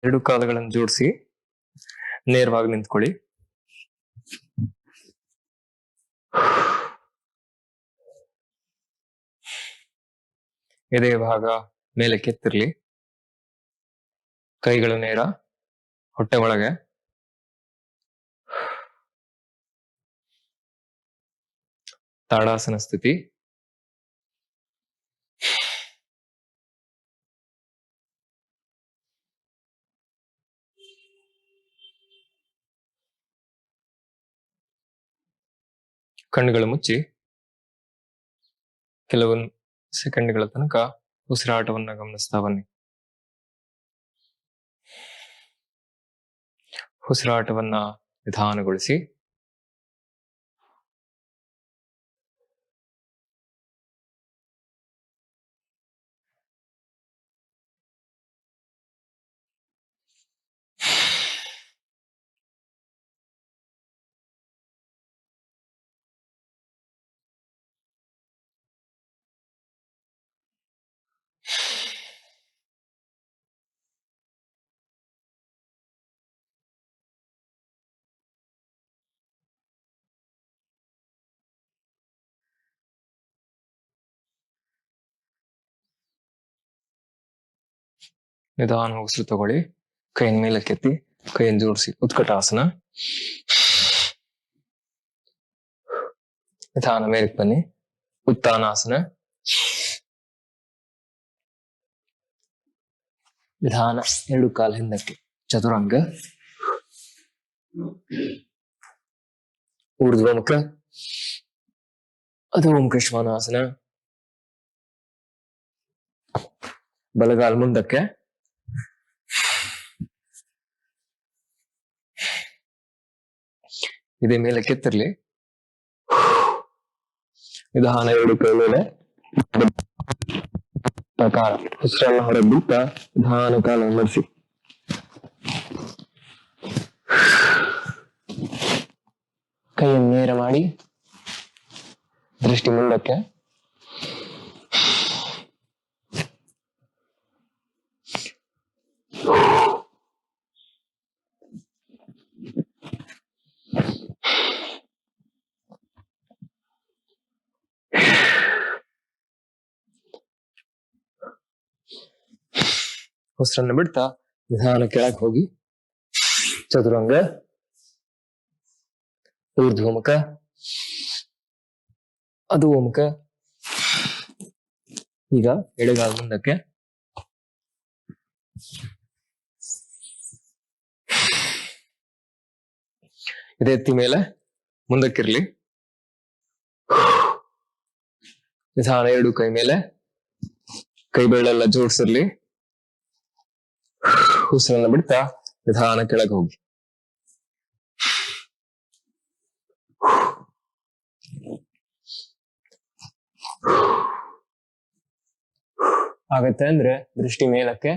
ಎರಡು ಕಾಲುಗಳನ್ನು ಜೋಡಿಸಿ ನೇರವಾಗಿ ನಿಂತ್ಕೊಳ್ಳಿ. ಎದೆ ಭಾಗ ಮೇಲೆ ಕೆತ್ತಿರ್ಲಿ. ಕೈಗಳು ನೇರ ಹೊಟ್ಟೆ ಒಳಗೆ. ತಾಡಾಸನ ಸ್ಥಿತಿ. ಕಣ್ಣುಗಳು ಮುಚ್ಚಿ ಕೆಲವೊಂದು ಸೆಕೆಂಡ್ಗಳ ತನಕ ಉಸಿರಾಟವನ್ನ ಗಮನಿಸ್ತಾ ಬನ್ನಿ. ಉಸಿರಾಟವನ್ನ ನಿಧಾನಗೊಳಿಸಿ. ನಿಧಾನ ಉಸಿರು ತಗೊಳ್ಳಿ. ಕೈಯಿಂದ ಮೇಲೆ ಕೆತ್ತಿ ಕೈಯನ್ನು ಜೋಡಿಸಿ ಉತ್ಕಟಾಸನ. ನಿಧಾನ ಮೇಲಕ್ಕೆ ಬನ್ನಿ. ಉತ್ತಾನಾಸನ. ನಿಧಾನ ಎರಡು ಕಾಲ ಹಿಂದಕ್ಕೆ ಚತುರಂಗ. ಊರ್ಧ್ವಮುಖ ಅಧೋಮುಖ ಶ್ವಾನಾಸನ. ಬಲಗಾಲ ಮುಂದಕ್ಕೆ. ಇದೇ ಮೇಲೆ ಕೆತ್ತಿರ್ಲಿ. ನಿಧಾನ ಎರಡು ಕೈ ಮೇಲೆ ಪ್ರಕಾರ ಉಸಿರನ್ನ ಹೊರಗೆ ಬಿಟ್ಟ ನಿಧಾನ ಕಾಲ ಮಡಿಸಿ. ಕೈಯನ್ನು ನೇರ ಮಾಡಿ ದೃಷ್ಟಿ ಮುಂದಕ್ಕೆ. ಉಸಿರನ್ನ ಬಿಡ್ತಾ ನಿಧಾನ ಕೆಳಗೆ ಹೋಗಿ ಚತುರಂಗ. ಊರ್ಧ್ವಮುಖ ಅಧೋಮುಖ. ಈಗ ಎಡಗಾಲ ಮುಂದಕ್ಕೆ. ಇದೇ ಎತ್ತಿ ಮೇಲೆ ಮುಂದಕ್ಕಿರ್ಲಿ. ನಿಧಾನ ಎರಡು ಕೈ ಮೇಲೆ. ಕೈ ಬೆರಳೆಲ್ಲ ಜೋಡಿಸಿರ್ಲಿ. ಉಸಿರನ್ನ ಬಿಡ್ತಾ ನಿಧಾನ ಕೆಳಗೆ ಹೋಗಿ. ಆಗತ್ತೆ ಅಂದ್ರೆ ದೃಷ್ಟಿ ಮೇಲಕ್ಕೆ.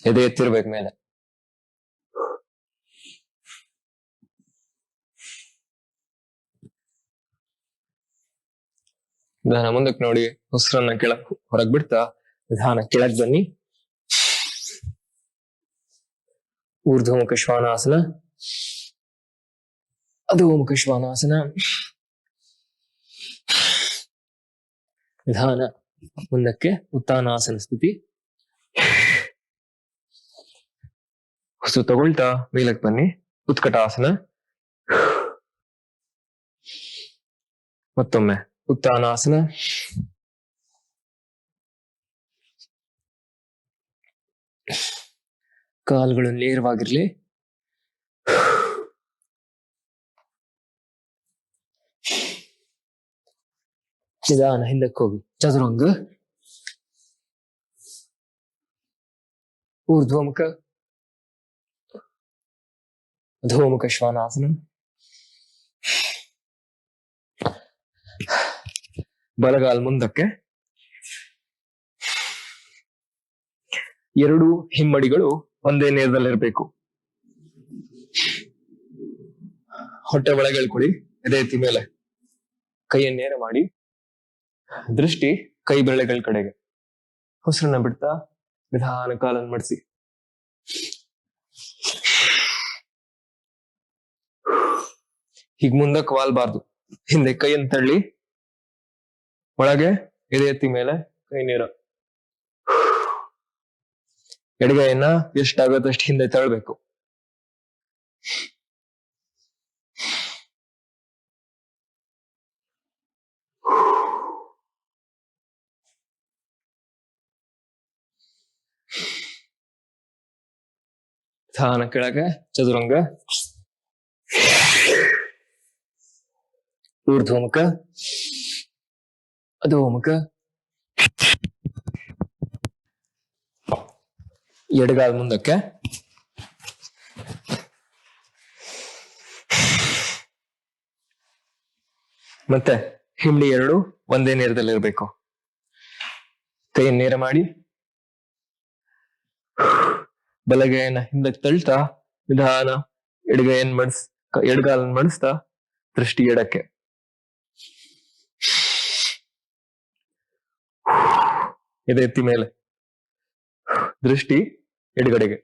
ಎದೆ ಎತ್ತಿರ್ಬೇಕು ಮೇಲೆ. ನಿಧಾನ ಮುಂದಕ್ಕೆ ನೋಡಿ. ಉಸಿರನ್ನ ಕೆಳಗ್ ಹೊರಗ್ ಬಿಡ್ತಾ ನಿಧಾನ ಕೆಳಗ್ ಬನ್ನಿ. ಊರ್ಧ್ವಮುಖ ಶ್ವಾನಾಸನ ಅಧೋಮುಖ ಶ್ವಾನಾಸನ. ನಿಧಾನ ಮುಂದಕ್ಕೆ ಉತ್ತಾನಾಸನ ಸ್ಥಿತಿ. ಉಸಿರು ತಗೊಳ್ತಾ ಮೇಲಕ್ಕೆ ಬನ್ನಿ. ಉತ್ಕಟಾಸನ. ಮತ್ತೊಮ್ಮೆ ಉತ್ತಾನಾಸನ. ಕಾಲುಗಳು ನೇರವಾಗಿರ್ಲಿ. ನಿಧಾನ ಹಿಂದಕ್ಕೆ ಹೋಗಿ ಚತುರಂಗ. ಊರ್ಧ್ವಮುಖ ಅಧೋಮುಖ ಶ್ವಾನಾಸನ. ಬಲಗಾಲ್ ಮುಂದಕ್ಕೆ. ಎರಡು ಹಿಮ್ಮಡಿಗಳು ಒಂದೇ ನೇರದಲ್ಲಿರ್ಬೇಕು. ಹೊಟ್ಟೆ ಒಳಗೆ ಎಳ್ಕೊಳ್ಳಿ. ಎದೆ ಎತ್ತಿ ಮೇಲೆ ಕೈಯನ್ನು ನೇರ ಮಾಡಿ. ದೃಷ್ಟಿ ಕೈ ಬೆರಳೆಗಳ ಕಡೆಗೆ. ಉಸಿರನ್ನ ಬಿಡ್ತಾ ನಿಧಾನ ಕಾಲನ್ನು ಮಡಿಸಿ. ಹೀಗ್ ಮುಂದಕ್ಕೆ ವಾಲ್ಬಾರ್ದು. ಹಿಂದೆ ಕೈಯನ್ನು ತಳ್ಳಿ ಒಳಗೆ ಎದೆ ಎತ್ತಿ ಮೇಲೆ ಕೈ ನೇರ. ಎಡಗೈಯನ್ನ ಎಷ್ಟಾಗತ್ತಷ್ಟು ಹಿಂದೆ ತಳ್ಬೇಕು. ನಿಧಾನ ಕೆಳಗೆ ಚದುರಂಗ, ಊರ್ಧ್ವಮುಖ, ಅಧೋಮುಖ, ಎಡಗಾಲ್ ಮುಂದಕ್ಕೆ, ಮತ್ತೆ ಹಿಂಡಿ ಎರಡು ಒಂದೇ ನೇರದಲ್ಲಿರ್ಬೇಕು. ಕೈಯನ್ನು ನೇರ ಮಾಡಿ ಬಲಗೈಯನ್ನ ಹಿಂದಕ್ಕೆ ತಳ್ತಾ ನಿಧಾನ ಎಡಗೈಯನ್ನು ಎಡಗಾಲನ್ನು ಮಡಿಸ್ತಾ ದೃಷ್ಟಿ ಎಡಕ್ಕೆ. ಎದೆ ಎತ್ತಿ ಮೇಲೆ, ದೃಷ್ಟಿ ಎಡಗಡೆಗೆ.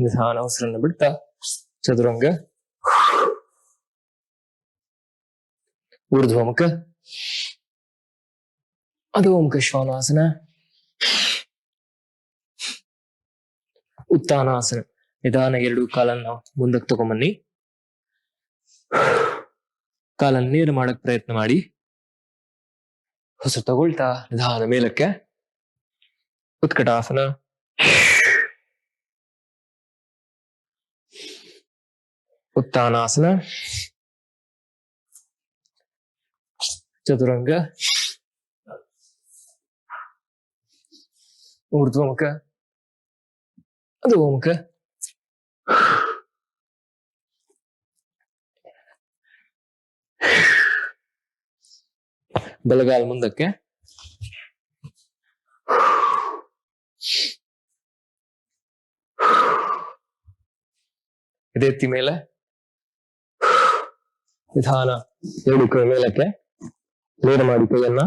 ನಿಧಾನ ಉಸಿರನ್ನು ಬಿಡ್ತಾ ಚದುರಂಗ, ಊರ್ಧ್ವಮುಖ, ಅಧೋಮುಖ ಶ್ವಾನಾಸನ, ಉತ್ತಾನಾಸನ. ನಿಧಾನ ಎರಡು ಕಾಲನ್ನ ಮುಂದಕ್ಕೆ ತಗೊಂಬನ್ನಿ. ಕಾಲನ್ನು ನೇರ ಮಾಡಕ್ ಪ್ರಯತ್ನ ಮಾಡಿ. ಹೊಸ ತಗೊಳ್ತಾ ನಿಧಾನ ಮೇಲಕ್ಕೆ. ಉತ್ಕಟಾಸನ, ಉತ್ತಾನಾಸನ, ಚತುರಂಗ, ಊರ್ಧ್ವಮುಖ, ಅಧೋಮುಖ, ಬಲಗಾಲ್ ಮುಂದಕ್ಕೆ, ಎದೆ ಎತ್ತಿ ಮೇಲೆ, ನಿಧಾನ ಎರಡು ಕೈ ಮೇಲಕ್ಕೆ ನೇರ ಮಾಡಿ ಕೈಯನ್ನ.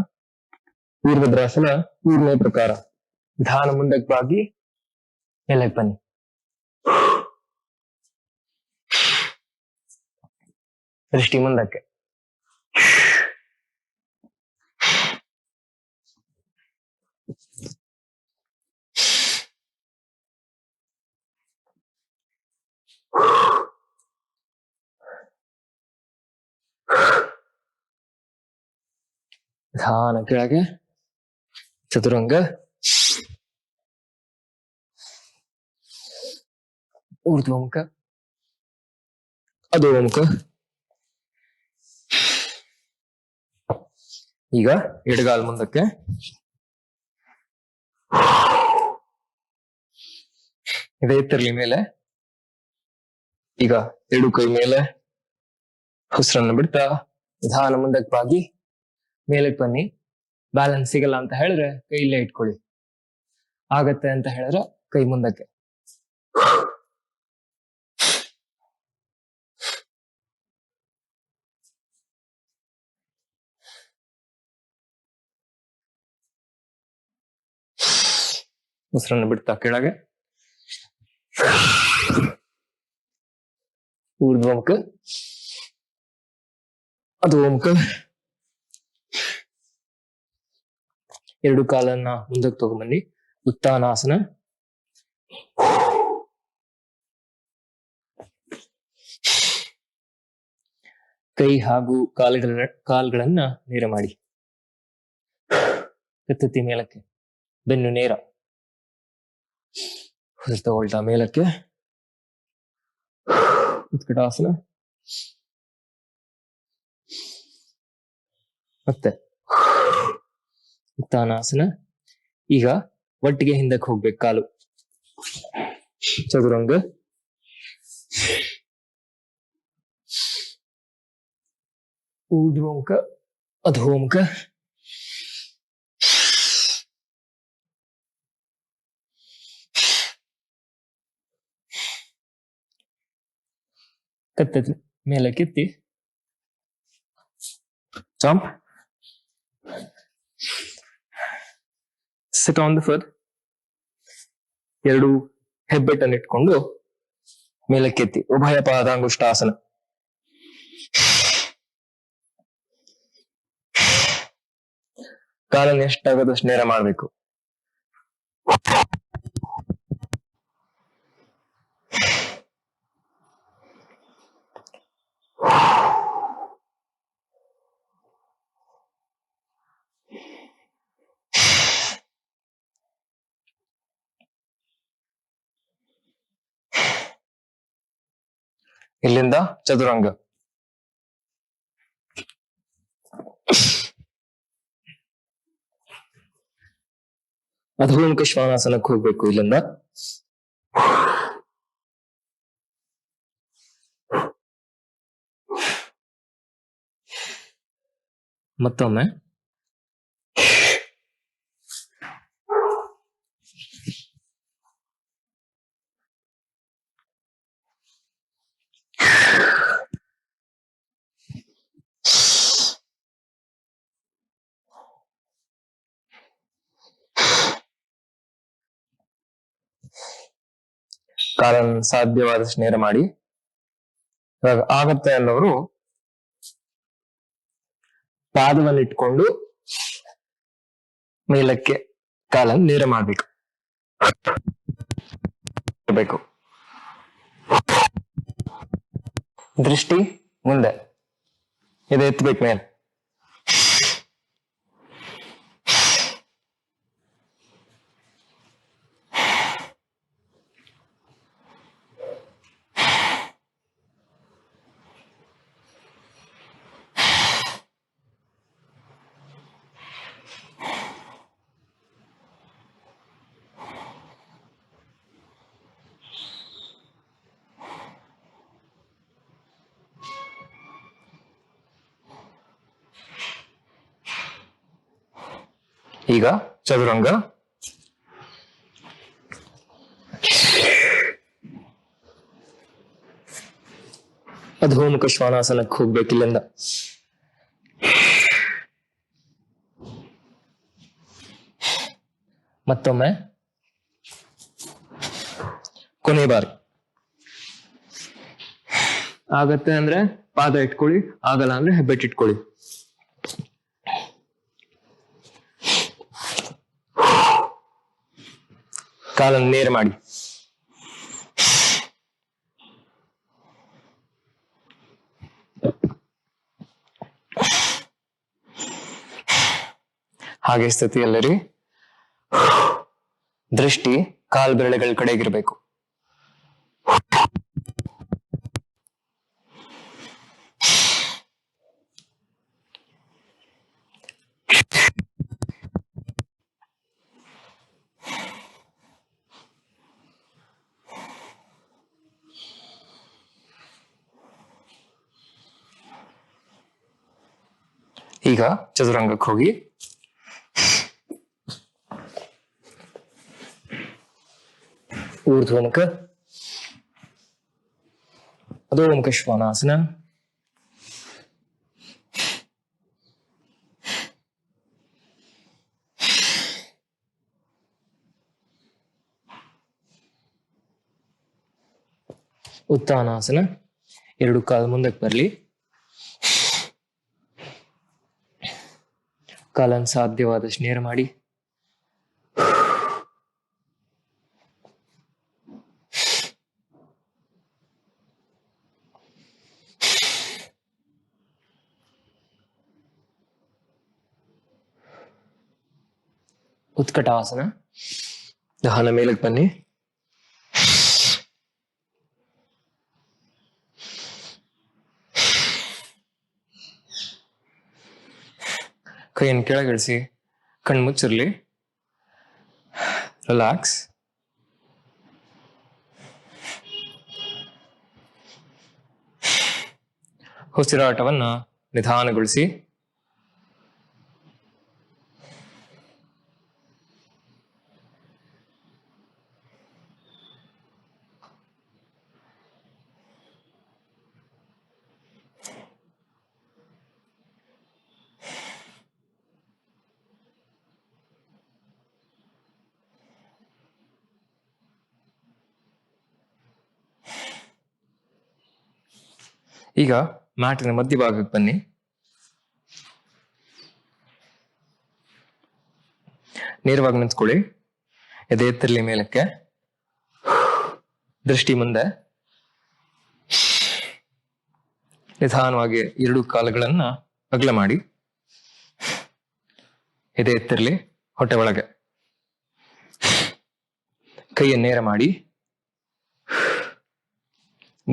ವೀರಭದ್ರಾಸನ ಮೂರನೇ ಪ್ರಕಾರ. ನಿಧಾನ ಮುಂದಕ್ಕೆ ಬಾಗಿ ಮೇಲಕ್ಕೆ ಬನ್ನಿ. ದೃಷ್ಟಿ ಮುಂದಕ್ಕೆ. ನಿಧಾನ ಕೆಳಗೆ ಚತುರಂಗ, ಊರ್ಧ್ವಮುಖ, ಅಧೋಮುಖ. ಈಗ ಎಡಗಾಲ್ ಮುಂದಕ್ಕೆ, ಎದೆ ಎತ್ತಿರ್ಲಿ ಮೇಲೆ. ಈಗ ಎರಡು ಕೈ ಮೇಲೆ ಉಸಿರನ್ನು ಬಿಡ್ತಾ ನಿಧಾನ ಮುಂದಕ್ಕೆ ಬಾಗಿ ಮೇಲಕ್ಕೆ ಬನ್ನಿ. ಬ್ಯಾಲೆನ್ಸ್ ಸಿಗಲ್ಲ ಅಂತ ಹೇಳಿದ್ರೆ ಕೈ ಇಲ್ಲೇ ಇಟ್ಕೊಳ್ಳಿ. ಆಗತ್ತೆ ಅಂತ ಹೇಳಿದ್ರೆ ಕೈ ಮುಂದಕ್ಕೆ. ಉಸಿರನ್ನು ಬಿಡ್ತಾ ಕೆಳಗೆ, ಊರ್ಧ್ವಮುಖ, ಅಧೋಮುಖ. ಎರಡು ಕಾಲನ್ನ ಮುಂದಕ್ಕೆ ತಗೊಂಬನ್ನಿ. ಉತ್ತಾನಾಸನ, ಕೈ ಹಾಗೂ ಕಾಲ್ಗಳನ್ನ ನೇರ ಮಾಡಿ. ಕತ್ತತಿ ಮೇಲಕ್ಕೆ, ಬೆನ್ನು ನೇರ. ಉಸಿರು ತಗೊಳ್ತಾ ಮೇಲಕ್ಕೆ. ಉತ್ಕಟಾಸನ, ಮತ್ತೆ ಉತ್ತಾನಾಸನ. ಈಗ ಒಟ್ಟಿಗೆ ಹಿಂದಕ್ಕೆ ಹೋಗ್ಬೇಕು ಕಾಲು. ಚದುರಂಗ, ಊರ್ಧ್ವಮುಖ, ಅಧೋಮುಖ, ಕತ್ತೆ ಮೇಲೆ ಕೆತ್ತಿ jump, sit on the foot. ಎರಡು ಹೆಬ್ಬೆಟ್ಟನ್ನು ಇಟ್ಕೊಂಡು ಮೇಲಕ್ಕೆತ್ತಿ ಉಭಯ ಪಾದಾಂಗುಷ್ಟಾಸನ. ಕಾಲನ್ನು ಎಷ್ಟಾಗದಷ್ಟು ನೇರ ಮಾಡಬೇಕು. ಇಲ್ಲಿಂದ ಚದುರಂಗ. ಅಧೋಮುಖ ಶ್ವಾನಾಸನಕ್ಕೆ ಹೋಗ್ಬೇಕು. ಇಲ್ಲಿಂದ ಮತ್ತೊಮ್ಮೆ ಕಾಲನ್ನು ಸಾಧ್ಯವಾದಷ್ಟು ನೇರ ಮಾಡಿ. ಇವಾಗ ಆಗತ್ತೆ ಅನ್ನೋರು ಪಾದವನ್ನು ಇಟ್ಕೊಂಡು ಮೇಲಕ್ಕೆ ಕಾಲನ್ನು ನೇರ ಮಾಡ್ಬೇಕು. ದೃಷ್ಟಿ ಮುಂದೆ, ಇದು ಎತ್ತಬೇಕು ಮೇಲೆ. ಈಗ ಚದುರಂಗ. ಅಧೋಮುಖ ಶ್ವಾನಾಸನಕ್ಕೆ ಹೋಗ್ಬೇಕಿಲ್ಲಿಂದ. ಮತ್ತೊಮ್ಮೆ ಕೊನೆ ಬಾರಿ. ಆಗತ್ತೆ ಅಂದ್ರೆ ಪಾದ ಇಟ್ಕೊಳ್ಳಿ, ಆಗಲ್ಲ ಅಂದ್ರೆ ಹೆಬ್ಬೆಟ್ಟು ಇಟ್ಕೊಳ್ಳಿ. ಕಾಲನ್ನು ನೇರ ಮಾಡಿ. ಹಾಗೆ ಸ್ಥಿತಿಯಲ್ಲರಿ ದೃಷ್ಟಿ ಕಾಲ್ ಬೆರಳುಗಳ ಕಡೆಗಿರ್ಬೇಕು. ಈಗ ಚದುರಂಗಕ್ಕೆ ಹೋಗಿ ಊರ್ಧ್ವಮುಖ, ಅಧೋಮುಖ ಶ್ವಾನಾಸನ. ಉತ್ಥಾನಾಸನ. ಎರಡು ಕಾಲು ಮುಂದಕ್ಕೆ ಬರಲಿ. ಕಾಲನ್ನು ಸಾಧ್ಯವಾದಷ್ಟು ನೇರ ಮಾಡಿ. ಉತ್ಕಟಾಸನ. ದಹನ ಮೇಲಕ್ಕೆ ಬನ್ನಿ. ಕೈಯನ್ನು ಕೆಳಗಿಳಿಸಿ, ಕಣ್ಣು ಮುಚ್ಚಿರ್ಲಿ. ರಿಲ್ಯಾಕ್ಸ್. ಉಸಿರಾಟವನ್ನ ನಿಧಾನಗೊಳಿಸಿ. ಈಗ ಮ್ಯಾಟಿನ ಮಧ್ಯಭಾಗಕ್ಕೆ ಬನ್ನಿ. ನೇರವಾಗಿ ನಿಂತ್ಕೊಳ್ಳಿ. ಎದೆ ಎತ್ತಿರಲಿ ಮೇಲಕ್ಕೆ. ದೃಷ್ಟಿ ಮುಂದೆ. ನಿಧಾನವಾಗಿ ಎರಡು ಕಾಲುಗಳನ್ನ ಅಗಲ ಮಾಡಿ. ಎದೆ ಎತ್ತಿರಲಿ ಹೊಟ್ಟೆ ಒಳಗೆ. ಕೈಯ ನೇರ ಮಾಡಿ.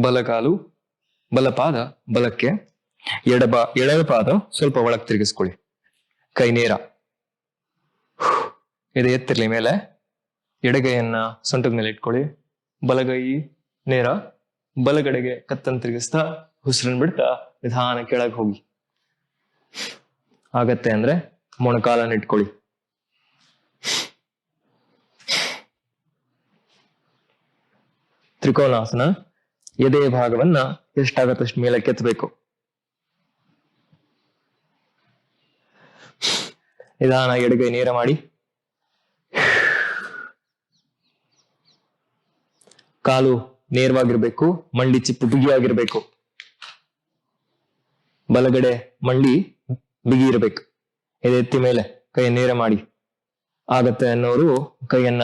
ಬಲಗಾಲು ಬಲಪಾದ ಬಲಕ್ಕೆ, ಎಡಪಾದ ಸ್ವಲ್ಪ ಒಳಗೆ ತಿರುಗಿಸ್ಕೊಳ್ಳಿ. ಕೈ ನೇರ. ಎದೆ ಎತ್ತಿರ್ಲಿ ಮೇಲೆ. ಎಡಗೈಯನ್ನ ಸೊಂಟದ ಮೇಲೆ ಇಟ್ಕೊಳ್ಳಿ. ಬಲಗೈ ನೇರ. ಬಲಗಡೆಗೆ ಕತ್ತನ್ನು ತಿರುಗಿಸ್ತಾ ಉಸಿರನ್ನು ಬಿಡ್ತಾ ನಿಧಾನ ಕೆಳಗೆ ಹೋಗಿ. ಆಗತ್ತೆ ಅಂದ್ರೆ ಮೊಣಕಾಲನ್ನು ಇಟ್ಕೊಳ್ಳಿ. ತ್ರಿಕೋನಾಸನ. ಎದೆಯ ಭಾಗವನ್ನ ಎಷ್ಟಾಗತ್ತಷ್ಟು ಮೇಲೆ ಕೆತ್ತಬೇಕು. ನಿಧಾನ ಎಡಗೈ ನೇರ ಮಾಡಿ. ಕಾಲು ನೇರವಾಗಿರ್ಬೇಕು. ಮಂಡಿ ಚಿಪ್ಪು ಬಿಗಿಯಾಗಿರ್ಬೇಕು. ಬಲಗಡೆ ಮಂಡಿ ಬಿಗಿ ಇರಬೇಕು. ಎದೆ ಎತ್ತಿ ಮೇಲೆ ಕೈ ನೇರ ಮಾಡಿ. ಆಗತ್ತೆ ಅನ್ನೋರು ಕೈಯನ್ನ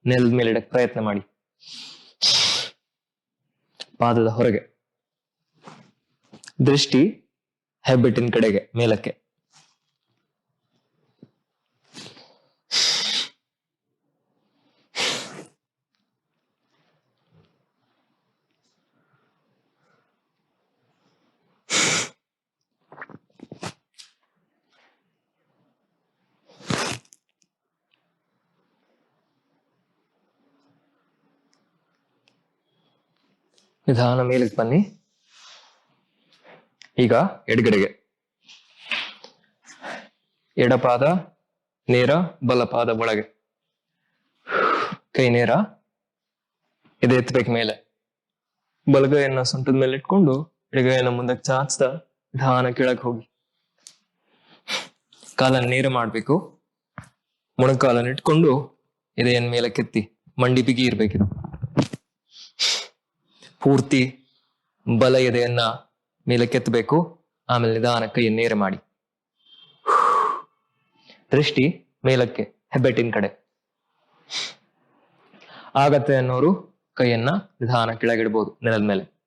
ನೆಲದ ಮೇಲೆ ಇಡಕ್ಕೆ ಪ್ರಯತ್ನ ಮಾಡಿ. ಪಾದದ ಹೊರಗೆ. ದೃಷ್ಟಿ ಹೆಬ್ಬೆಟ್ಟಿನ ಕಡೆಗೆ ಮೇಲಕ್ಕೆ. ನಿಧಾನ ಮೇಲಕ್ಕೆ ಬನ್ನಿ. ಈಗ ಎಡಗಡೆಗೆ. ಎಡಪಾದ ನೇರ, ಬಲಪಾದ ಒಳಗೆ. ಕೈ ನೇರ. ಎದೆ ಎತ್ತಬೇಕು ಮೇಲೆ. ಬಲಗೈಯನ್ನ ಸೊಂಟದ ಮೇಲೆ ಇಟ್ಕೊಂಡು ಎಡಗೈಯನ್ನ ಮುಂದಕ್ಕೆ ಚಾಚ್ತಾ ನಿಧಾನ ಕೆಳಗೆ ಹೋಗಿ. ಕಾಲನ್ನು ನೇರ ಮಾಡ್ಬೇಕು. ಮೊಣಕಾಲನ್ನು ಇಟ್ಕೊಂಡು ಎದೆಯನ್ನ ಮೇಲೆ ಕೆತ್ತಿ. ಮಂಡಿ ಬಿಗಿ ಇರ್ಬೇಕಿದು. ಪೂರ್ತಿ ಬಲ ಎದೆಯನ್ನ ಮೇಲೆ ಕೆತ್ತಬೇಕು. ಆಮೇಲೆ ನಿಧಾನ ಕೈಯನ್ನು ನೇರ ಮಾಡಿ. ದೃಷ್ಟಿ ಮೇಲಕ್ಕೆ ಹೆಬ್ಬೆಟ್ಟಿನ ಕಡೆ. ಆಗತ್ತೆ ಅನ್ನೋರು ಕೈಯನ್ನ ನಿಧಾನ ಕೆಳಗಿಡ್ಬೋದು ನೆಲದ ಮೇಲೆ.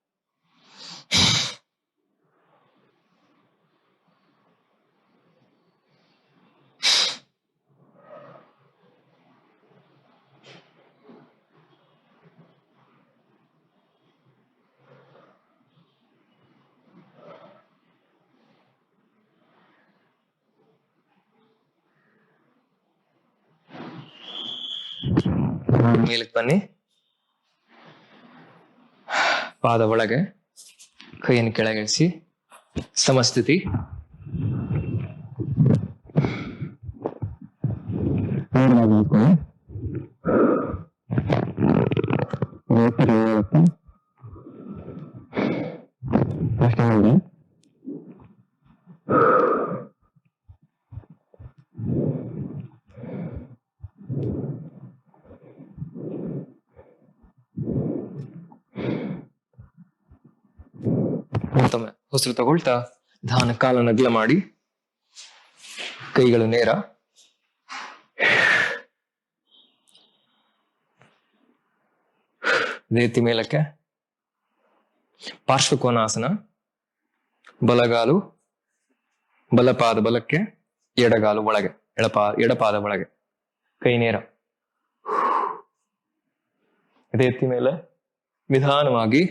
ಮೇಲಕ್ಕೆ ಬನ್ನಿ. ಪಾದ ಒಳಗೆ. ಕೈಯನ್ನು ಕೆಳಗಿಳಿಸಿ. ಸಮಸ್ಥಿತಿ. ಮತ್ತೊಮ್ಮೆ ಉಸಿರು ತಗೊಳ್ತಾ ನಿಧಾನ ಕಾಲನ್ನು ಅಗಲ ಮಾಡಿ. ಕೈಗಳು ನೇರ. ಎತ್ತಿ ಮೇಲಕ್ಕೆ. ಪಾರ್ಶ್ವಕೋನಾಸನ. ಬಲಗಾಲು ಬಲಪಾದ ಬಲಕ್ಕೆ, ಎಡಗಾಲು ಒಳಗೆ, ಎಡಪಾದ ಒಳಗೆ. ಕೈ ನೇರ. ಎದೆ ಎತ್ತಿ ಮೇಲೆ ನಿಧಾನವಾಗಿ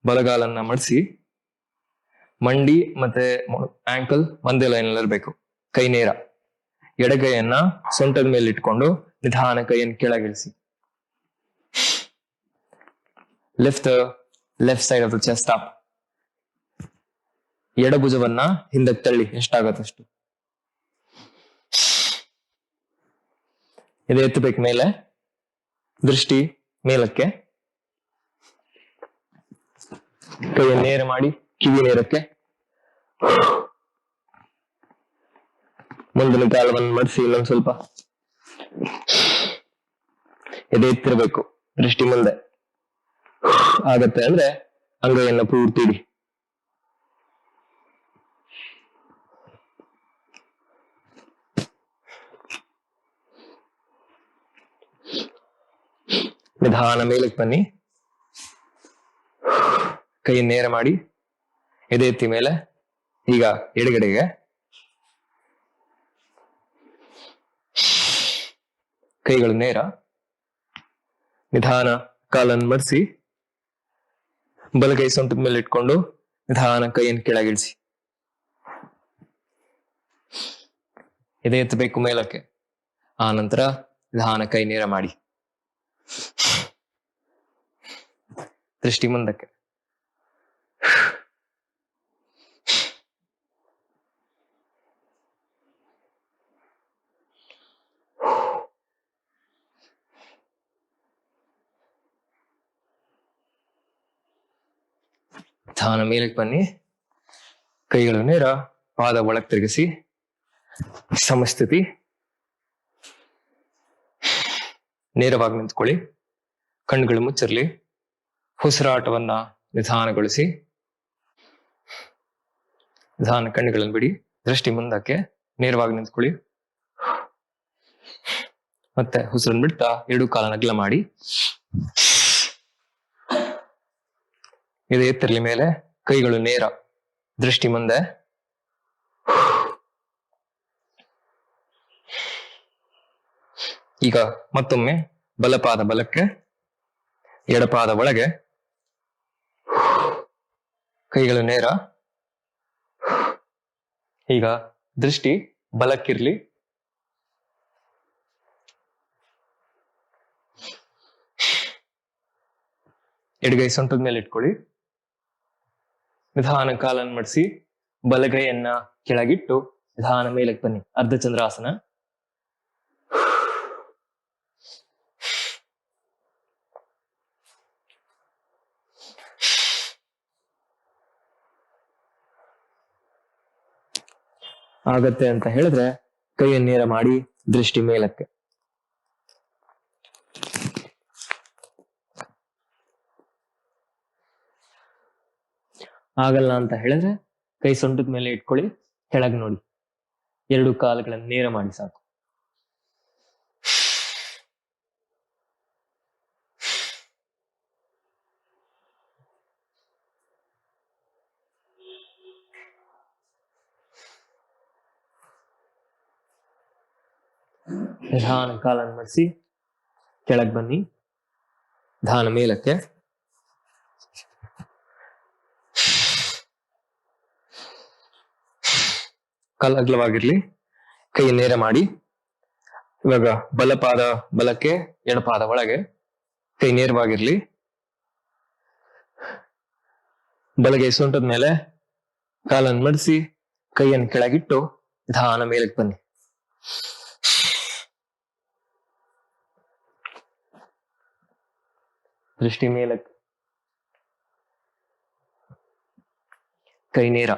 ಬಲಗಾಲನ್ನ ಮಡಿಸಿ. ಮಂಡಿ ಮತ್ತೆ ಆಂಕಲ್ ಒಂದೇ ಲೈನ್ ಅಲ್ಲಿ ಇರಬೇಕು. ಕೈ ನೇರ. ಎಡಗೈಯನ್ನ ಸೊಂಟದ ಮೇಲೆ ಇಟ್ಕೊಂಡು ನಿಧಾನ ಕೈಯನ್ನು ಕೆಳಗಿಳಿಸಿ. Lift left side of the chest up. ಎಡಭುಜವನ್ನ ಹಿಂದಕ್ಕೆ ತಳ್ಳಿ ಎಷ್ಟಾಗತ್ತಷ್ಟು. ಎದೆ ಎತ್ತಬೇಕು ಮೇಲೆ. ದೃಷ್ಟಿ ಮೇಲಕ್ಕೆ. ಕೈಯ ನೇರ ಮಾಡಿ ಕಿವಿ ನೇರಕ್ಕೆ. ಮುಂದಿನ ಕಾಲವನ್ನು ಮಡಿಸಿ ಇನ್ನೊಂದು ಸ್ವಲ್ಪ. ಎದೆ ಎತ್ತಿರಬೇಕು. ದೃಷ್ಟಿ ಮುಂದೆ. ಆಗತ್ತೆ ಅಂದ್ರೆ ಅಂಗೈಯನ್ನ ಪೂರ್ತಿ ಇಡಿ. ನಿಧಾನ ಮೇಲಕ್ಕೆ ಬನ್ನಿ. ಕೈ ನೇರ ಮಾಡಿ ಎದೆ ಎತ್ತಿ ಮೇಲೆ. ಈಗ ಎಡಗಡೆಗೆ ಕೈಗಳು ನೇರ. ನಿಧಾನ ಕಾಲನ್ನು ಮಡಿಸಿ ಬಲಗೈ ಸೊಂಟದ ಮೇಲೆ ಇಟ್ಕೊಂಡು ನಿಧಾನ ಕೈಯನ್ನು ಕೆಳಗಿಳಿಸಿ. ಎದೆ ಎತ್ತಬೇಕು ಮೇಲಕ್ಕೆ. ಆ ನಂತರ ನಿಧಾನ ಕೈ ನೇರ ಮಾಡಿ. ದೃಷ್ಟಿ ಮುಂದಕ್ಕೆ. ನಿಧಾನ ಮೇಲಕ್ಕೆ ಬನ್ನಿ. ಕೈಗಳು ನೇರ, ಪಾದ ಒಳಗೆ ತಿರುಗಿಸಿ ಸಮಸ್ಥಿತಿ. ನೇರವಾಗಿ ನಿಂತ್ಕೊಳ್ಳಿ. ಕಣ್ಣುಗಳು ಮುಚ್ಚಿರ್ಲಿ. ಉಸಿರಾಟವನ್ನ ನಿಧಾನಗೊಳಿಸಿ. ನಿಧಾನ ಕಣ್ಣುಗಳನ್ನು ಬಿಡಿ. ದೃಷ್ಟಿ ಮುಂದಕ್ಕೆ. ನೇರವಾಗಿ ನಿಂತ್ಕೊಳ್ಳಿ. ಮತ್ತೆ ಉಸಿರನ್ನು ಬಿಡ್ತಾ ಎರಡು ಕಾಲನ ಅಗಲ ಮಾಡಿ. ಇದು ಎತ್ತಿರ್ಲಿ ಮೇಲೆ. ಕೈಗಳು ನೇರ, ದೃಷ್ಟಿ ಮುಂದೆ. ಈಗ ಮತ್ತೊಮ್ಮೆ ಬಲಪಾದ ಬಲಕ್ಕೆ, ಎಡಪಾದ ಒಳಗೆ. ಕೈಗಳು ನೇರ. ಈಗ ದೃಷ್ಟಿ ಬಲಕ್ಕಿರ್ಲಿ. ಎಡಗೈ ಸೊಂಟದ ಮೇಲೆ ಇಟ್ಕೊಳ್ಳಿ. ನಿಧಾನ ಕಾಲನ್ನು ಮಡಿಸಿ ಬಲಗೈಯನ್ನ ಕೆಳಗಿಟ್ಟು ನಿಧಾನ ಮೇಲಕ್ಕೆ ಬನ್ನಿ. ಅರ್ಧ ಚಂದ್ರಾಸನ. ಆಗತ್ತೆ ಅಂತ ಹೇಳಿದ್ರೆ ಕೈಯನ್ನು ನೇರ ಮಾಡಿ ದೃಷ್ಟಿ ಮೇಲಕ್ಕೆ. ಆಗಲ್ಲ ಅಂತ ಹೇಳಿದ್ರೆ ಕೈ ಸೊಂಟದ ಮೇಲೆ ಇಟ್ಕೊಳ್ಳಿ. ಕೆಳಗೆ ನೋಡಿ. ಎರಡು ಕಾಲುಗಳನ್ನು ನೇರ ಮಾಡಿ ಸಾಕು. ನಿಧಾನ ಕಾಲನ್ನು ಮಡಿಸಿ ಕೆಳಗೆ ಬನ್ನಿ. ನಿಧಾನ ಮೇಲಕ್ಕೆ. ಕಾಲು ಅಗಲವಾಗಿರ್ಲಿ. ಕೈ ನೇರ ಮಾಡಿ. ಇವಾಗ ಬಲಪಾದ ಬಲಕ್ಕೆ, ಎಡಪಾದ ಒಳಗೆ. ಕೈ ನೇರವಾಗಿರ್ಲಿ. ಬಲಗೈ ಸೊಂಟದ ಮೇಲೆ ಕಾಲನ್ನು ಮಡಿಸಿ ಕೈಯನ್ನು ಕೆಳಗಿಟ್ಟು ನಿಧಾನ ಮೇಲಕ್ಕೆ ಬನ್ನಿ. ದೃಷ್ಟಿ ಮೇಲಕ್ಕೆ. ಕೈ ನೇರ.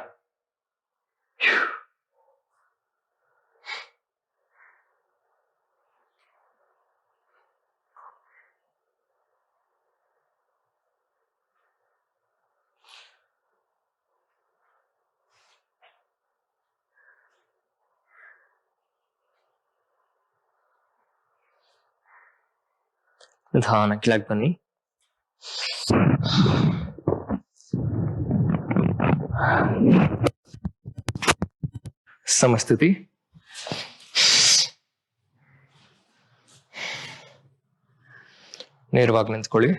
ನಿಧಾನ ಕೆಳಗೆ ಬನ್ನಿ. ಸಮಸ್ಥಿತಿ. ನೇರವಾಗಿ ನಿಂತ್ಕೊಳ್ಳಿ.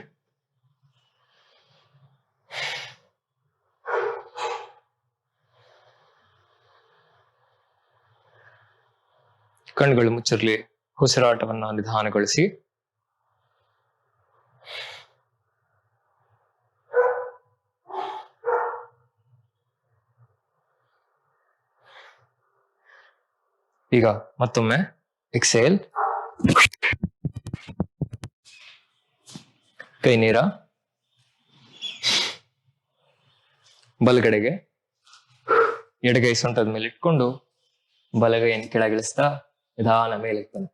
ಕಣ್ಣುಗಳು ಮುಚ್ಚಿರ್ಲಿ. ಉಸಿರಾಟವನ್ನ ನಿಧಾನಗೊಳಿಸಿ. ಈಗ ಮತ್ತೊಮ್ಮೆ ಎಕ್ಸೇಲ್. ಕೈ ನೇರ. ಬಲಗಡೆಗೆ. ಎಡಗೈ ಸೊಂಟದ ಮೇಲೆ ಇಟ್ಕೊಂಡು ಬಲಗೈಯನ್ನು ಕೆಳಗಿಳಿಸ್ತಾ ನಿಧಾನ ಮೇಲೆ ಬನ್ನಿ.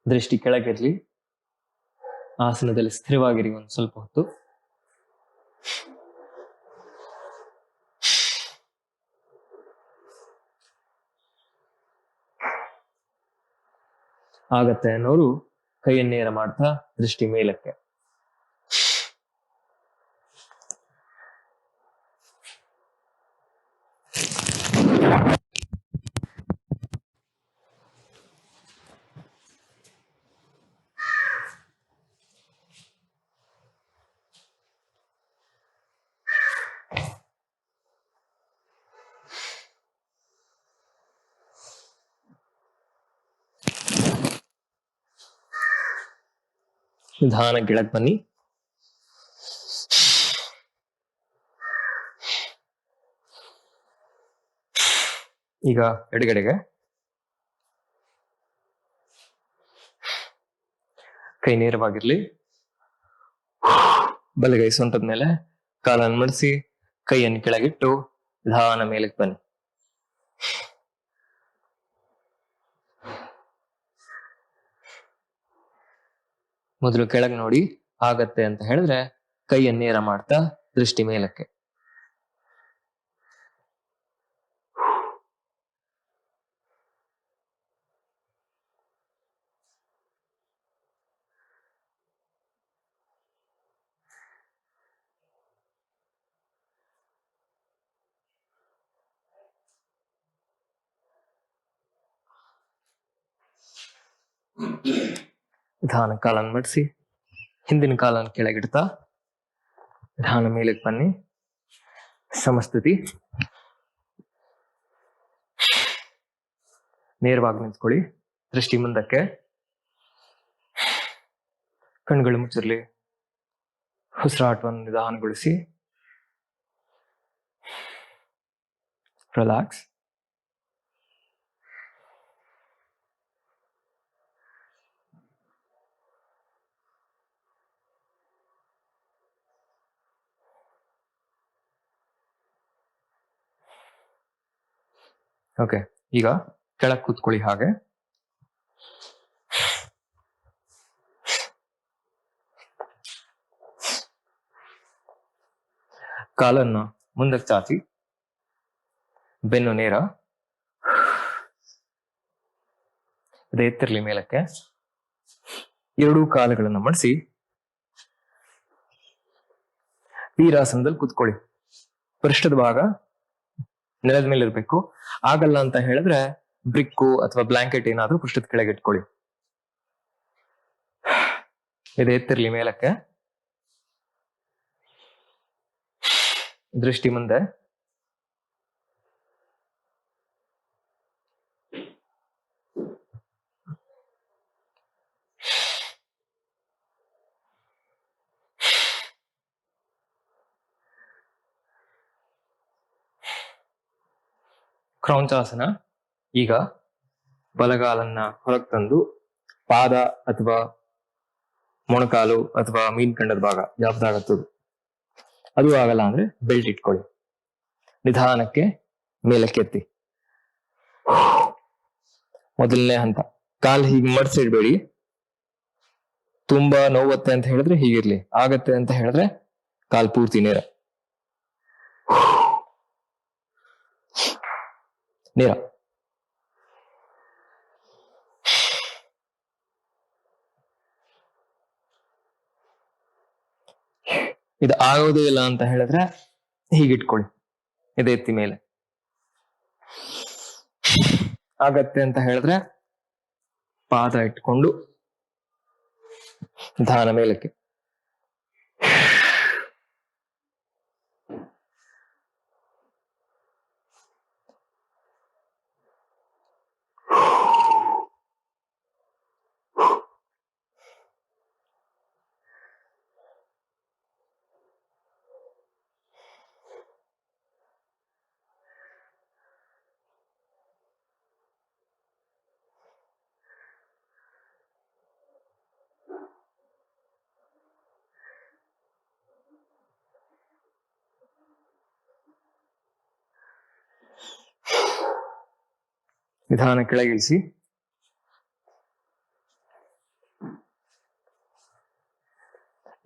ದೃಷ್ಟಿ ಕೆಳಗಿರ್ಲಿ. ಆಸನದಲ್ಲಿ ಸ್ಥಿರವಾಗಿರಿ ಒಂದು ಸ್ವಲ್ಪ ಹೊತ್ತು. ಆಗತ್ತೆ ಅನ್ನೋರು ಕೈಯನ್ನೇರ ಮಾಡ್ತಾ ದೃಷ್ಟಿ ಮೇಲಕ್ಕೆ. ನಿಧಾನ ಗಿಳಕ್ ಬನ್ನಿ. ಈಗ ಎಡಗಡೆಗೆ ಕೈ ನೇರವಾಗಿರ್ಲಿ. ಬಲಗೈ ಸೊಂಟದ ಮೇಲೆ ಕಾಲನ್ನು ಮಡಿಸಿ ಕೈಯನ್ನು ಕೆಳಗಿಟ್ಟು ನಿಧಾನ ಮೇಲಕ್ಕೆ ಬನ್ನಿ. ಮೊದಲು ಕೆಳಗೆ ನೋಡಿ, ಆಗತ್ತೆ ಅಂತ ಹೇಳಿದ್ರೆ ಕೈಯನ್ನು ನೇರ ಮಾಡ್ತಾ ದೃಷ್ಟಿ ಮೇಲಕ್ಕೆ. ನಿಧಾನ ಕಾಲನ್ನು ಮಡಿಸಿ ಹಿಂದಿನ ಕಾಲನ್ನು ಕೆಳಗಿಡ್ತಾ ನಿಧಾನ ಮೇಲಕ್ಕೆ ಬನ್ನಿ. ಸಮಸ್ಥಿತಿ. ನೇರವಾಗಿ ನಿಂತ್ಕೊಳ್ಳಿ. ದೃಷ್ಟಿ ಮುಂದಕ್ಕೆ. ಕಣ್ಗಳು ಮುಚ್ಚಿರ್ಲಿ. ಉಸಿರಾಟವನ್ನು ನಿಧಾನಗೊಳಿಸಿ. ರಿಲ್ಯಾಕ್ಸ್. ಓಕೆ, ಈಗ ಕೆಳಗೆ ಕೂತ್ಕೊಳ್ಳಿ. ಹಾಗೆ ಕಾಲನ್ನು ಮುಂದಕ್ಕೆ ಚಾಚಿ, ಬೆನ್ನು ನೇರ, ಅದೇ ಎತ್ತಿರ್ಲಿ ಮೇಲಕ್ಕೆ. ಎರಡೂ ಕಾಲುಗಳನ್ನು ಮಡಿಸಿ ವೀರಾಸನದಲ್ಲಿ ಕೂತ್ಕೊಳ್ಳಿ. ಪೃಷ್ಠದ ಭಾಗ ನೆಲದ ಮೇಲೆ ಇರ್ಬೇಕು. ಆಗಲ್ಲ ಅಂತ ಹೇಳಿದ್ರೆ ಬ್ರಿಕ್ಕು ಅಥವಾ ಬ್ಲಾಂಕೆಟ್ ಏನಾದ್ರೂ ಪೃಷ್ಠದ ಕೆಳಗೆ ಇಟ್ಕೊಳ್ಳಿ. ಇದು ಎತ್ತಿರ್ಲಿ ಮೇಲಕ್ಕೆ. ದೃಷ್ಟಿ ಮುಂದೆ. ಕ್ರೌಂಚಾಸನ. ಈಗ ಬಲಗಾಲನ್ನ ಹೊರಗೆ ತಂದು ಪಾದ ಅಥವಾ ಮೊಣಕಾಲು ಅಥವಾ ಮೀನ್ ಕಂಡದ ಭಾಗ ಯಾವ್ದಾಗತ್ತದು, ಅದು ಆಗಲ್ಲ ಅಂದ್ರೆ ಬೆಲ್ಟ್ ಇಟ್ಕೊಳ್ಳಿ. ನಿಧಾನಕ್ಕೆ ಮೇಲಕ್ಕೆ ಎತ್ತಿ. ಮೊದಲನೇ ಹಂತ. ಕಾಲ್ ಹೀಗೆ ಮಡ್ಸಿಡ್ಬೇಡಿ. ತುಂಬಾ ನೋವತ್ತೆ ಅಂತ ಹೇಳಿದ್ರೆ ಹೀಗಿರ್ಲಿ. ಆಗತ್ತೆ ಅಂತ ಹೇಳಿದ್ರೆ ಕಾಲ್ ಪೂರ್ತಿ ನೇರ. ನೇರ. ಇದು ಆಗೋದೇ ಇಲ್ಲ ಅಂತ ಹೇಳಿದ್ರೆ ಹೀಗಿಟ್ಕೊಳ್ಳಿ. ಇದು ಎತ್ತಿ ಮೇಲೆ. ಆಗತ್ತೆ ಅಂತ ಹೇಳಿದ್ರೆ ಪಾದ ಇಟ್ಕೊಂಡು ನಿಧಾನ ಮೇಲಕ್ಕೆ. ನಿಧಾನ ಕೆಳಗಿಳಿಸಿ.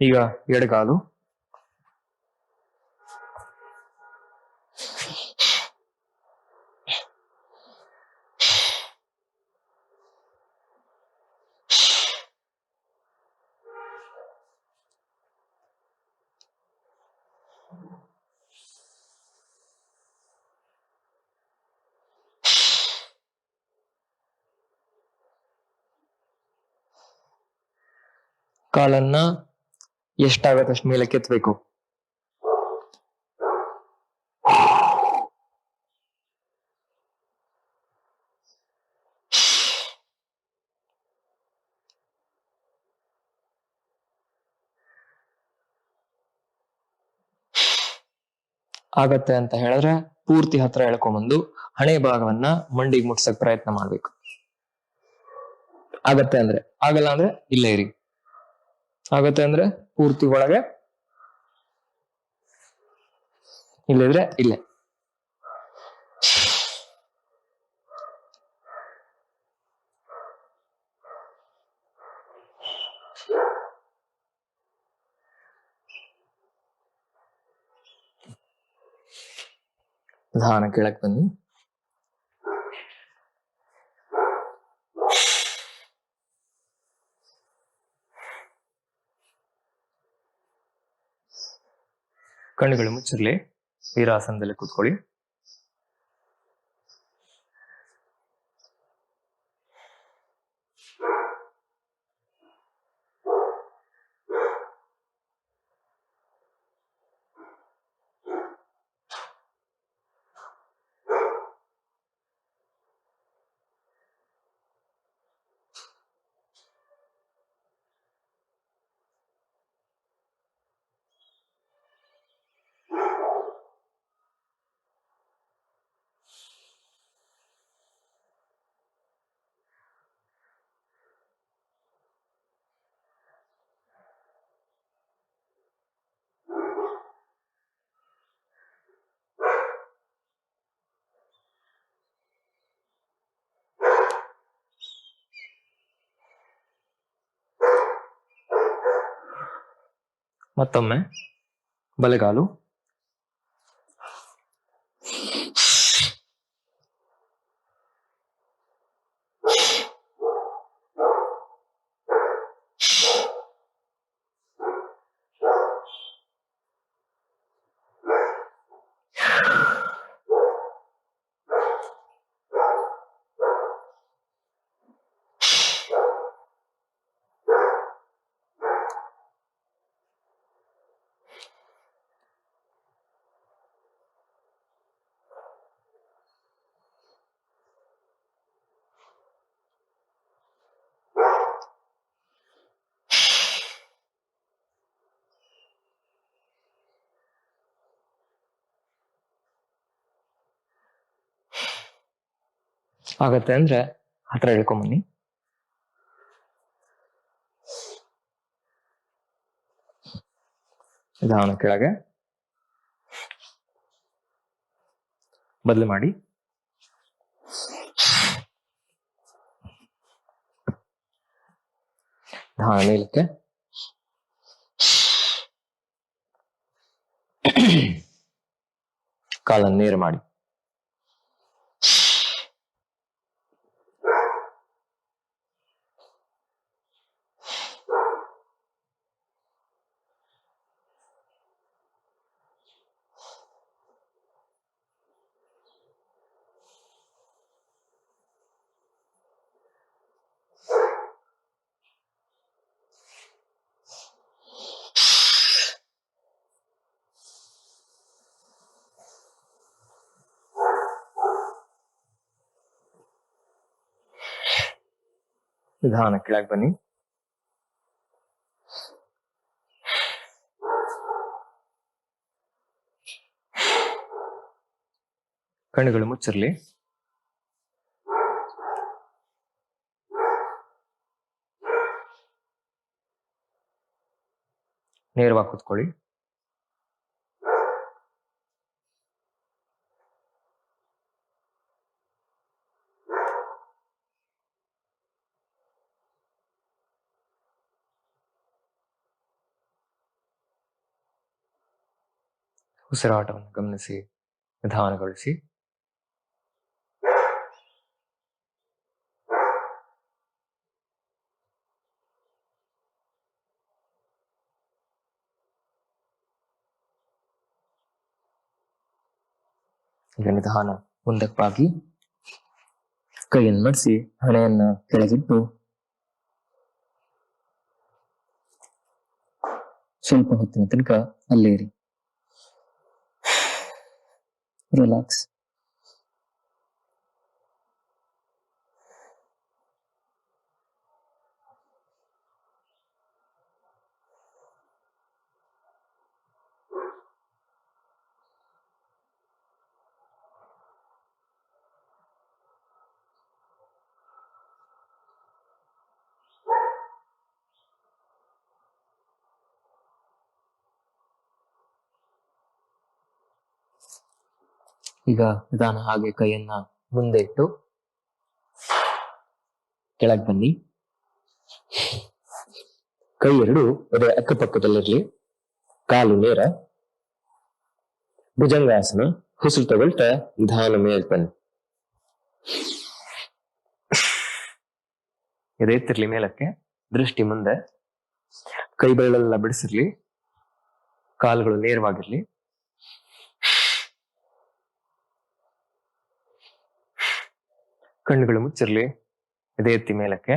ಈಗ ಎಡಗಾಲು. ಕಾಲನ್ನ ಎಷ್ಟಾಗತ್ತಷ್ಟು ಮೇಲೆ ಕೆತ್ತಬೇಕು. ಆಗತ್ತೆ ಅಂತ ಹೇಳಿದ್ರೆ ಪೂರ್ತಿ ಹತ್ರ ಎಳ್ಕೊಂಬಂದು ಹಣೆ ಭಾಗವನ್ನ ಮಂಡಿಗೆ ಮುಟ್ಸಕ್ ಪ್ರಯತ್ನ ಮಾಡ್ಬೇಕು. ಆಗತ್ತೆ ಅಂದ್ರೆ, ಆಗಲ್ಲ ಅಂದ್ರೆ ಇಲ್ಲೇ ಇರಿ. ಆಗತ್ತೆ ಅಂದ್ರೆ ಪೂರ್ತಿ ಒಳಗೆ, ಇಲ್ಲಿದ್ರೆ ಇಲ್ಲೇ. ನಿಧಾನ ಕೆಳಕ್ ಬನ್ನಿ. ಕಣ್ಣುಗಳು ಮುಚ್ಚಿರ್ಲಿ. ವೀರಾಸನದಲ್ಲಿ ಕೂತ್ಕೊಳ್ಳಿ. ಮತ್ತೊಮ್ಮೆ ಬಲಗಾಲು, ಆಗತ್ತೆ ಅಂದ್ರೆ ಹತ್ರ ಇಳ್ಕೊಂಬನ್ನಿ. ನಿಧಾನ ಕೆಳಗೆ ಬದಲು ಮಾಡಿ. ನಿಧಾನ ಮೇಲಕ್ಕೆ. ಕಾಲನ್ನು ನೇರ ಮಾಡಿ. ನಿಧಾನ ಕೆಳಗೆ ಬನ್ನಿ. ಕಣ್ಣುಗಳು ಮುಚ್ಚಿರ್ಲಿ. ನೇರವಾಗಿ ಕೂತ್ಕೊಳ್ಳಿ. ಉಸಿರಾಟವನ್ನು ಗಮನಿಸಿ, ನಿಧಾನಗೊಳಿಸಿ. ಈಗ ನಿಧಾನ ಮುಂದಕ್ಕೆ ಬಾಗಿ ಕೈಯನ್ನು ಮಡಿಸಿ ಹಣೆಯನ್ನ ಕೆಳಗಿಟ್ಟು ಸ್ವಲ್ಪ ಹೊತ್ತಿನ ತನಕ ಅಲ್ಲೇ ಇರಿ. ರಿಲ್ಯಾಕ್ಸ್. ಈಗ ನಿಧಾನ ಹಾಗೆ ಕೈಯನ್ನ ಮುಂದೆ ಇಟ್ಟು ಕೆಳಗೆ ಬನ್ನಿ. ಕೈ ಎರಡು ಎದೆ ಅಕ್ಕಪಕ್ಕದಲ್ಲಿರಲಿ. ಕಾಲು ನೇರ. ಭುಜಂಗಾಸನ. ಉಸಿರು ತಗೊಳ್ತಾ ನಿಧಾನ ಮೇಲೆ ಬನ್ನಿ. ಎದೆ ಎತ್ತಿರ್ಲಿ ಮೇಲಕ್ಕೆ. ದೃಷ್ಟಿ ಮುಂದೆ. ಕೈ ಬೆರಳೆಲ್ಲ ಬಿಡಿಸಿರ್ಲಿ. ಕಾಲುಗಳು ನೇರವಾಗಿರ್ಲಿ. ಕಣ್ಣುಗಳು ಮುಚ್ಚಿರ್ಲಿ. ಎದೆ ಎತ್ತಿ ಮೇಲಕ್ಕೆ.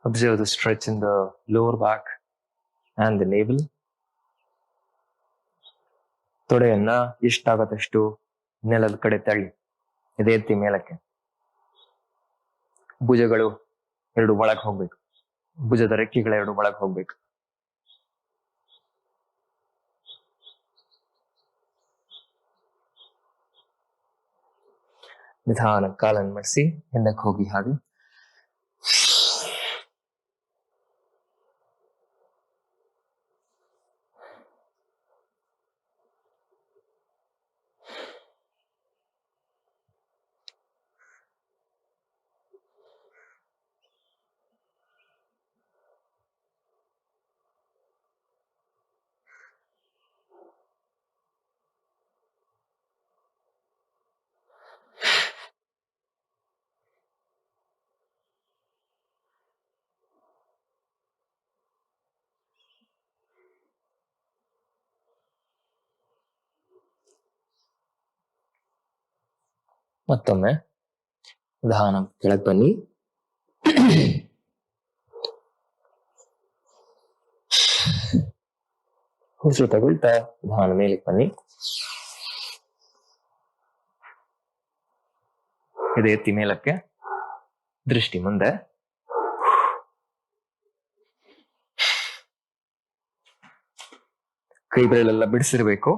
Observe the stretch in the lower back and the navel. ತೊಡೆಯನ್ನ ಎಷ್ಟಾಗತ್ತಷ್ಟು ನೆಲದ ಕಡೆ ತಳ್ಳಿ. ಎದೆ ಎತ್ತಿ ಮೇಲಕ್ಕೆ. ಭುಜಗಳು ಎರಡು ಒಳಗೆ ಹೋಗ್ಬೇಕು. ಭುಜದ ರೆಕ್ಕೆಗಳ ಎರಡು ಒಳಗೆ ಹೋಗ್ಬೇಕು. ನಿಧಾನ ಕಾಲನ್ನು ಮಡಿಸಿ ಹಿಂದಕ್ಕೆ ಹೋಗಿ ಹಾಗೆ. ಮತ್ತೊಮ್ಮೆ ನಿಧಾನ ಕೆಳಗೆ ಬನ್ನಿ. ಉಸಿರು ತಗೊಳ್ತಾ ನಿಧಾನ ಮೇಲಕ್ಕೆ ಬನ್ನಿ. ಎದೆ ಎತ್ತಿ ಮೇಲಕ್ಕೆ. ದೃಷ್ಟಿ ಮುಂದೆ. ಕೈ ಬೆರಳೆಲ್ಲ ಬಿಡಿಸಿರ್ಬೇಕು.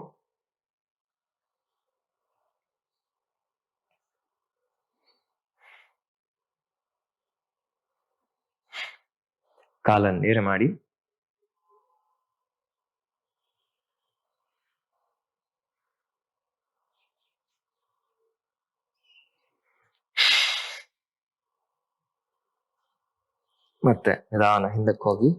ಕಾಲನ್ನು ನೇರ ಮಾಡಿ. ಮತ್ತೆ ನಿಧಾನ ಹಿಂದಕ್ಕೆ ಹೋಗಿ.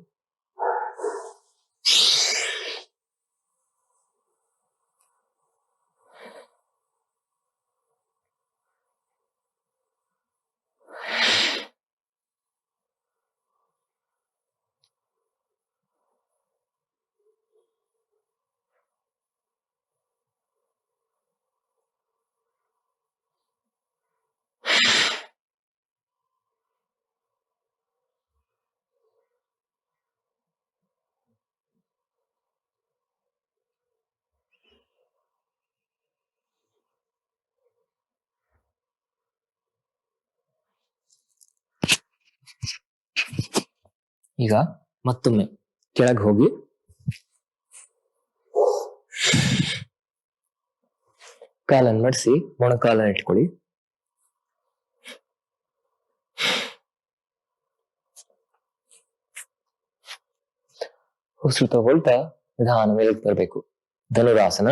ಈಗ ಮತ್ತೊಮ್ಮೆ ಕೆಳಗೆ ಹೋಗಿ. ಕಾಲನ್ನು ಮಡಿಸಿ ಮೊಣಕಾಲನ್ನು ಇಟ್ಕೊಳ್ಳಿ. ಉಸಿರು ತಗೊಳ್ತಾ ನಿಧಾನ ಮೇಲಕ್ಕೆ ಬರಬೇಕು. ಧನುರಾಸನ.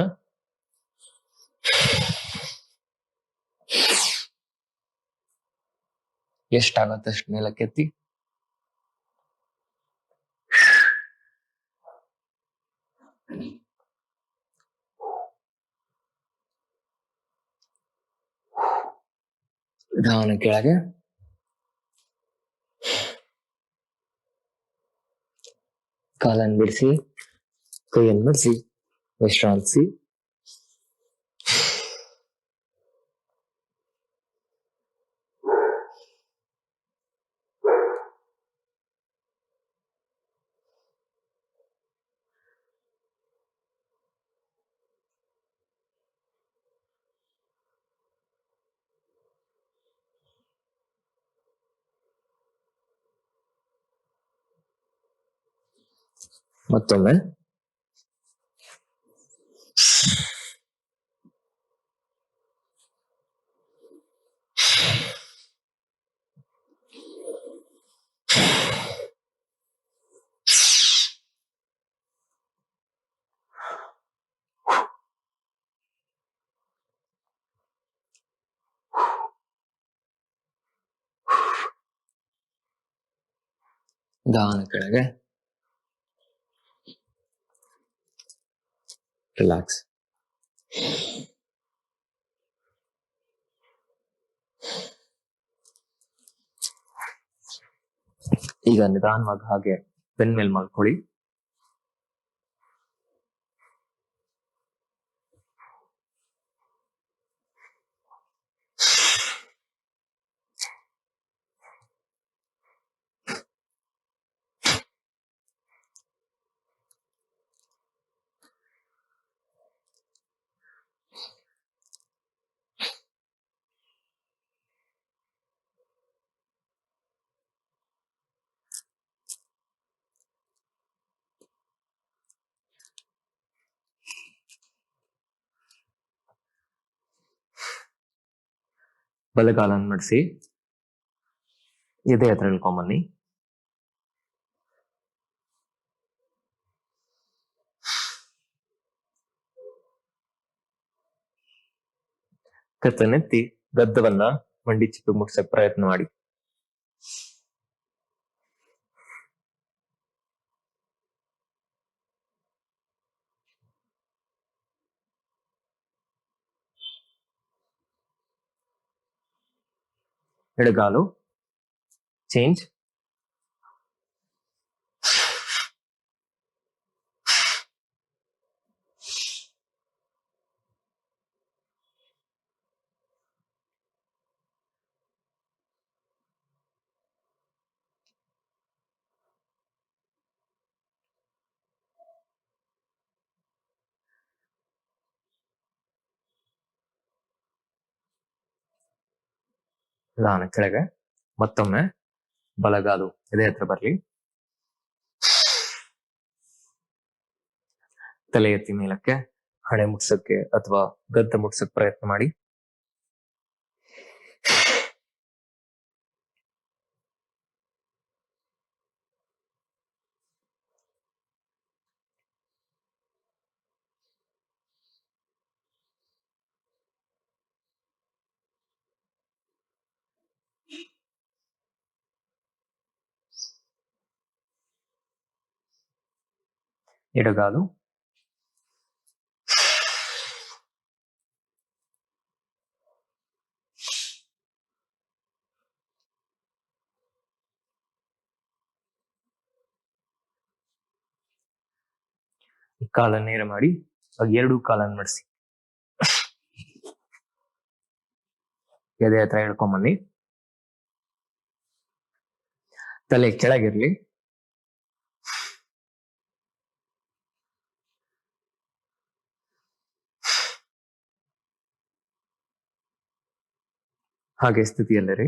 ಎಷ್ಟಾಗತ್ತಷ್ಟು ಮೇಲಕ್ಕೆತ್ತಿ. ನಿಧಾನ ಕೆಳಗೆ. ಕಾಲನ್ನು ಬಿಡಿಸಿ, ಕೈಯನ್ನು ಬಿಡಿಸಿ, ವಿಶ್ರಾಂತಿಸಿ. ಮತ್ತೊಮ್ಮೆ ನಿಧಾನ ಕೆಳಗೆ. ರಿಲ್ಯಾಕ್ಸ್. ಈಗ ನಿಧಾನವಾಗಿ ಹಾಗೆ ಬೆನ್ ಮೇಲೆ ಮಾಡ್ಕೊಳ್ಳಿ. ಬಲಗಾಲನ್ನು ಮಡಿಸಿ ಎದೆ ಹತ್ರ ಇಳ್ಕೊಂಬನ್ನಿ. ಕತ್ತನೆತ್ತಿ ಗದ್ದವನ್ನ ಮಂಡಿ ಚಿಪ್ಪು ಮುಟ್ಸಕ್ ಪ್ರಯತ್ನ ಮಾಡಿ. ಎಡಗಾಲು ಚೇಂಜ್. ನಿಧಾನ ಕೆಳಗೆ. ಮತ್ತೊಮ್ಮೆ ಬಲಗಾಲು ಎದೆ ಹತ್ರ ಬರ್ಲಿ. ತಲೆ ಎತ್ತಿ ಮೇಲಕ್ಕೆ ಹಣೆ ಮುಟ್ಸಕ್ಕೆ ಅಥವಾ ಗದ್ದ ಮುಟ್ಸಕ್ ಪ್ರಯತ್ನ ಮಾಡಿ. ಎಡಗಾಲು ಕಾಲನ್ನು ನೇರ ಮಾಡಿ ಎರಡೂ ಕಾಲನ್ನು ಮಡಿಸಿ ಎದೆ ಹತ್ರ ಹೇಳ್ಕೊಂಬನ್ನಿ. ತಲೆ ಕೆಳಗಿರ್ಲಿ. ಹಾಗೆ ಸ್ಥಿತಿಯಲ್ಲಿರಿ.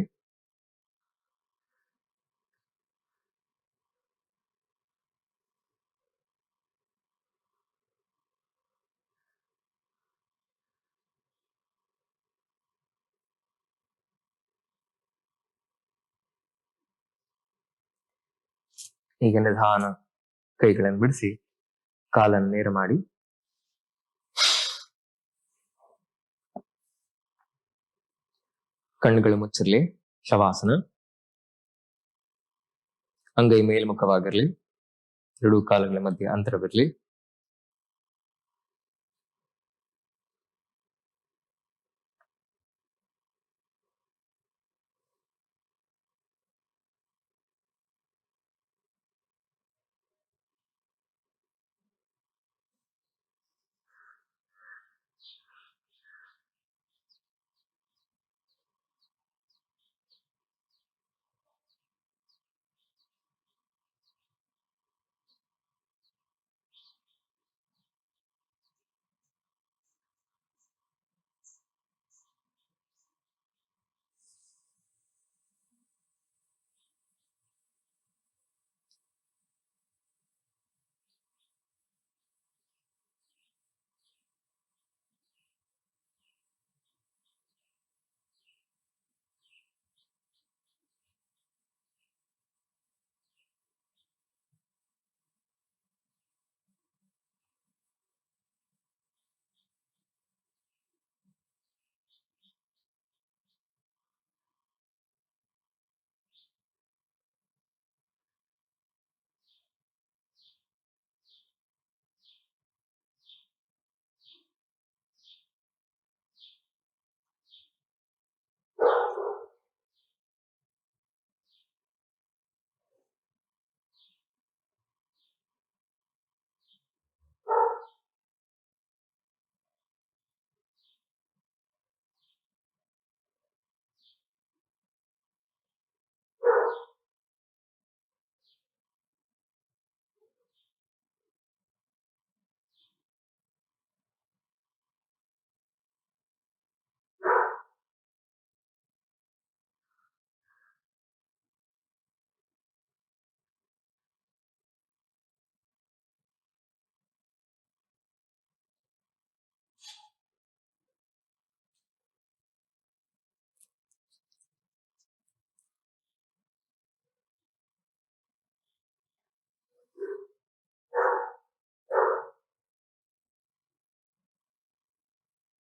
ಈಗ ನಿಧಾನ ಕೈಗಳನ್ನು ಬಿಡಿಸಿ ಕಾಲನ್ನು ನೇರ ಮಾಡಿ ಕಣ್ಣುಗಳು ಮುಚ್ಚಿರ್ಲಿ. ಶವಾಸನ. ಅಂಗೈ ಮೇಲ್ಮುಖವಾಗಿರ್ಲಿ. ಎರಡೂ ಕಾಲುಗಳ ಮಧ್ಯೆ ಅಂತರವಿರಲಿ.